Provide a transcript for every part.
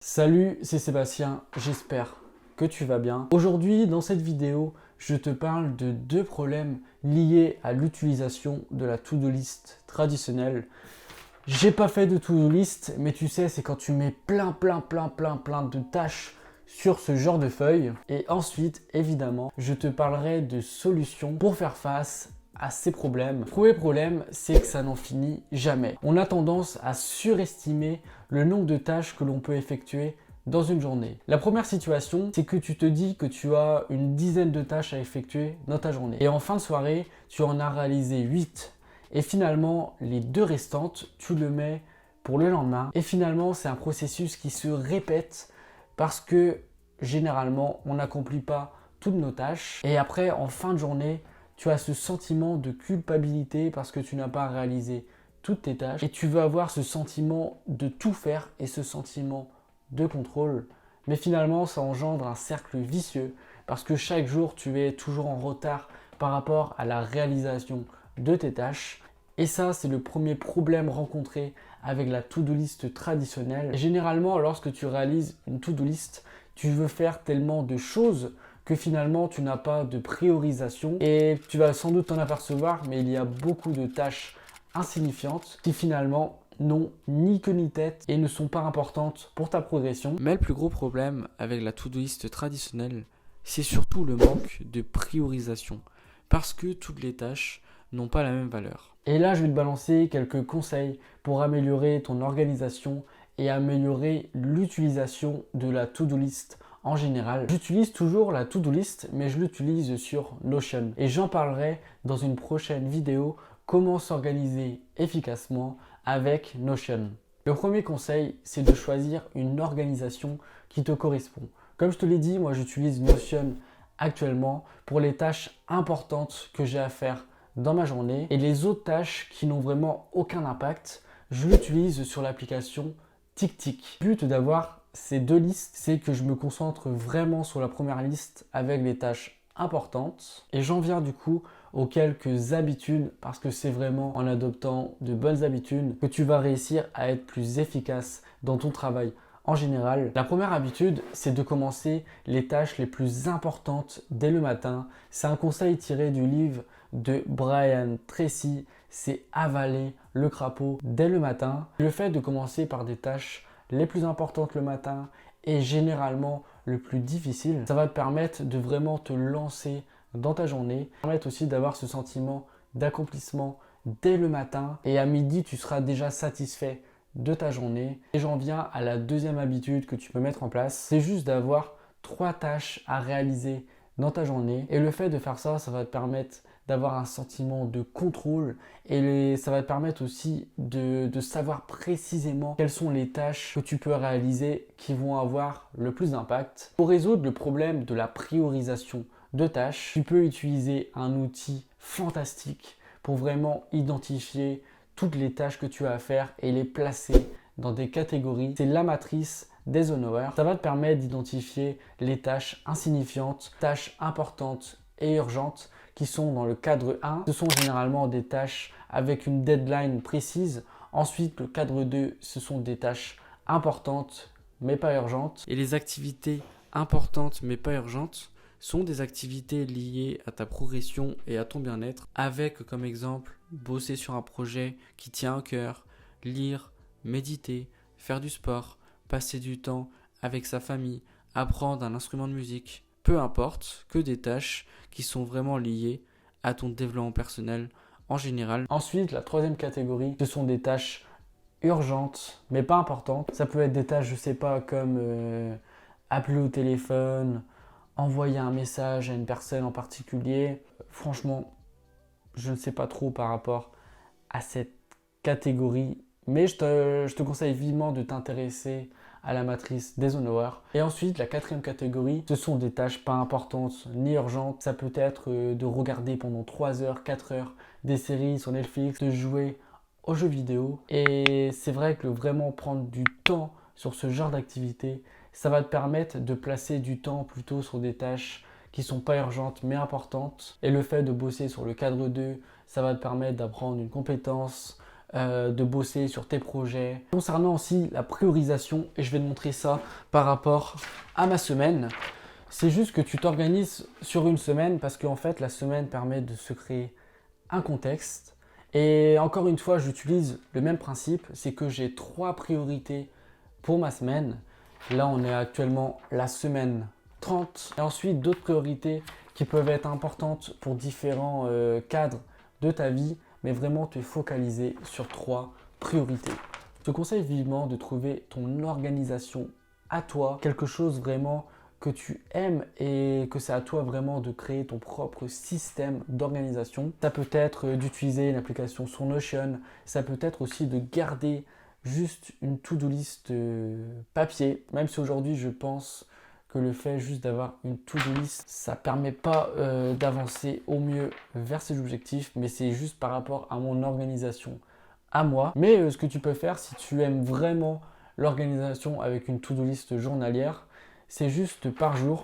Salut, c'est Sébastien, j'espère que tu vas bien. Aujourd'hui, dans cette vidéo, je te parle de deux problèmes liés à l'utilisation de la to-do list traditionnelle. J'ai pas fait de to-do list, mais tu sais, c'est quand tu mets plein de tâches sur ce genre de feuille. Et ensuite, évidemment, je te parlerai de solutions pour faire face à ces problèmes. Le premier problème, c'est que ça n'en finit jamais. On a tendance à surestimer le nombre de tâches que l'on peut effectuer dans une journée. La première situation, c'est que tu te dis que tu as une dizaine de tâches à effectuer dans ta journée. Et en fin de soirée, tu en as réalisé 8. Et finalement, les deux restantes, tu le mets pour le lendemain. Et finalement, c'est un processus qui se répète parce que généralement, on n'accomplit pas toutes nos tâches. Et après, en fin de journée, tu as ce sentiment de culpabilité parce que tu n'as pas réalisé toutes tes tâches. Et tu vas avoir ce sentiment de tout faire et ce sentiment de contrôle. Mais finalement, ça engendre un cercle vicieux parce que chaque jour, tu es toujours en retard par rapport à la réalisation de tes tâches. Et ça, c'est le premier problème rencontré avec la to-do list traditionnelle. Et généralement, lorsque tu réalises une to-do list, tu veux faire tellement de choses que finalement, tu n'as pas de priorisation. Et tu vas sans doute t'en apercevoir, mais il y a beaucoup de tâches insignifiantes qui finalement n'ont ni queue ni tête et ne sont pas importantes pour ta progression. Mais le plus gros problème avec la to-do list traditionnelle, c'est surtout le manque de priorisation. Parce que toutes les tâches n'ont pas la même valeur. Et là, je vais te balancer quelques conseils pour améliorer ton organisation et améliorer l'utilisation de la to-do list en général. J'utilise toujours la to-do list, mais je l'utilise sur Notion. Et j'en parlerai dans une prochaine vidéo, comment s'organiser efficacement avec Notion. Le premier conseil, c'est de choisir une organisation qui te correspond. Comme je te l'ai dit, moi j'utilise Notion actuellement pour les tâches importantes que j'ai à faire dans ma journée. Et les autres tâches qui n'ont vraiment aucun impact, je l'utilise sur l'application TickTick. Le but d'avoir ces deux listes, c'est que je me concentre vraiment sur la première liste avec les tâches importantes. Et j'en viens du coup aux quelques habitudes, parce que c'est vraiment en adoptant de bonnes habitudes que tu vas réussir à être plus efficace dans ton travail. En général, la première habitude, c'est de commencer les tâches les plus importantes dès le matin. C'est un conseil tiré du livre de Brian Tracy, c'est avaler le crapaud dès le matin. Le fait de commencer par des tâches les plus importantes le matin est généralement le plus difficile. Ça va te permettre de vraiment te lancer dans ta journée. Ça va te permettre aussi d'avoir ce sentiment d'accomplissement dès le matin. Et à midi, tu seras déjà satisfait de ta journée. Et j'en viens à la deuxième habitude que tu peux mettre en place. C'est juste d'avoir 3 tâches à réaliser dans ta journée. Et le fait de faire ça, ça va te permettre d'avoir un sentiment de contrôle et ça va te permettre aussi de savoir précisément quelles sont les tâches que tu peux réaliser qui vont avoir le plus d'impact. Pour résoudre le problème de la priorisation de tâches, tu peux utiliser un outil fantastique pour vraiment identifier toutes les tâches que tu as à faire et les placer dans des catégories. C'est la matrice d'Eisenhower. Ça va te permettre d'identifier les tâches insignifiantes, tâches importantes et urgentes qui sont dans le cadre 1. Ce sont généralement des tâches avec une deadline précise. Ensuite, le cadre 2, ce sont des tâches importantes mais pas urgentes. Et les activités importantes mais pas urgentes sont des activités liées à ta progression et à ton bien-être, avec comme exemple bosser sur un projet qui tient à cœur, lire, méditer, faire du sport, passer du temps avec sa famille, apprendre un instrument de musique. Peu importe, que des tâches qui sont vraiment liées à ton développement personnel en général. Ensuite, la troisième catégorie, ce sont des tâches urgentes mais pas importantes. Ça peut être des tâches, je sais pas, comme appeler au téléphone, envoyer un message à une personne en particulier. Franchement, je ne sais pas trop par rapport à cette catégorie, mais je te conseille vivement de t'intéresser à la matrice d'Eisenhower. Et ensuite, la quatrième catégorie, ce sont des tâches pas importantes ni urgentes. Ça peut être de regarder pendant 3 heures, 4 heures des séries sur Netflix, de jouer aux jeux vidéo. Et c'est vrai que vraiment prendre du temps sur ce genre d'activité, ça va te permettre de placer du temps plutôt sur des tâches qui sont pas urgentes mais importantes. Et le fait de bosser sur le cadre 2, ça va te permettre d'apprendre une compétence de bosser sur tes projets. Concernant aussi la priorisation, et je vais te montrer ça par rapport à ma semaine, c'est juste que tu t'organises sur une semaine parce qu'en fait la semaine permet de se créer un contexte. Et encore une fois, j'utilise le même principe, c'est que j'ai 3 priorités pour ma semaine. Là, on est actuellement la semaine 30. Et ensuite, d'autres priorités qui peuvent être importantes pour différents cadres de ta vie, mais vraiment te focaliser sur 3 priorités. Je te conseille vivement de trouver ton organisation à toi, quelque chose vraiment que tu aimes et que c'est à toi vraiment de créer ton propre système d'organisation. Ça peut être d'utiliser une application sur Notion, ça peut être aussi de garder juste une to-do list papier, même si aujourd'hui je pense que le fait juste d'avoir une to-do list, ça permet pas d'avancer au mieux vers ses objectifs, mais c'est juste par rapport à mon organisation à moi. Mais ce que tu peux faire si tu aimes vraiment l'organisation avec une to-do list journalière, c'est juste par jour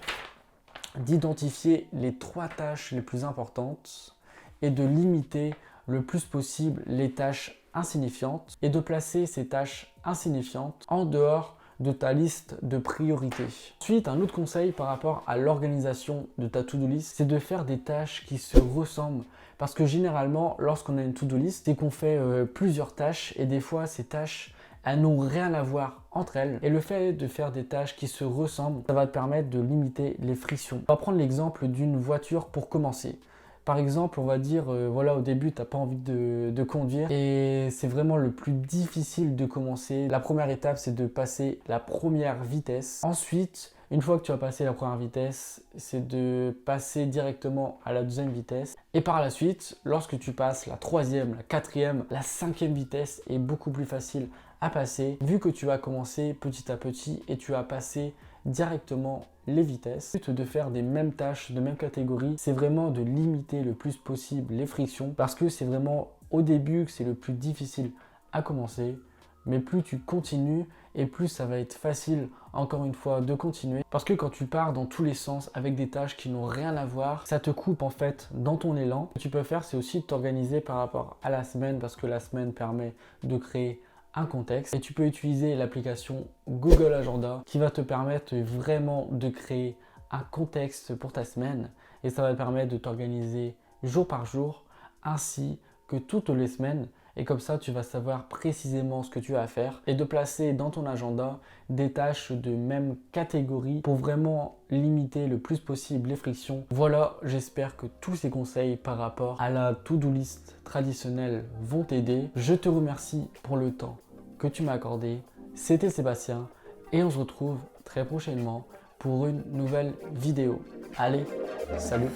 d'identifier les 3 tâches les plus importantes et de limiter le plus possible les tâches insignifiantes et de placer ces tâches insignifiantes en dehors de ta liste de priorités. Ensuite, un autre conseil par rapport à l'organisation de ta to-do list, c'est de faire des tâches qui se ressemblent. Parce que généralement, lorsqu'on a une to-do list, c'est qu'on fait plusieurs tâches et des fois ces tâches elles n'ont rien à voir entre elles. Et le fait de faire des tâches qui se ressemblent, ça va te permettre de limiter les frictions. On va prendre l'exemple d'une voiture pour commencer. Par exemple, on va dire, voilà, au début, tu n'as pas envie de conduire et c'est vraiment le plus difficile de commencer. La première étape, c'est de passer la première vitesse. Ensuite, une fois que tu as passé la première vitesse, c'est de passer directement à la deuxième vitesse. Et par la suite, lorsque tu passes la troisième, la quatrième, la cinquième vitesse est beaucoup plus facile à passer vu que tu vas commencer petit à petit et tu vas passer directement les vitesses. Le but de faire des mêmes tâches, de même catégorie, c'est vraiment de limiter le plus possible les frictions parce que c'est vraiment au début que c'est le plus difficile à commencer. Mais plus tu continues et plus ça va être facile, encore une fois, de continuer. Parce que quand tu pars dans tous les sens avec des tâches qui n'ont rien à voir, ça te coupe en fait dans ton élan. Ce que tu peux faire, c'est aussi de t'organiser par rapport à la semaine parce que la semaine permet de créer un contexte. Et tu peux utiliser l'application Google Agenda qui va te permettre vraiment de créer un contexte pour ta semaine. Et ça va te permettre de t'organiser jour par jour ainsi que toutes les semaines. Et comme ça, tu vas savoir précisément ce que tu as à faire et de placer dans ton agenda des tâches de même catégorie pour vraiment limiter le plus possible les frictions. Voilà, j'espère que tous ces conseils par rapport à la to-do list traditionnelle vont t'aider. Je te remercie pour le temps que tu m'as accordé. C'était Sébastien et on se retrouve très prochainement pour une nouvelle vidéo. Allez, salut!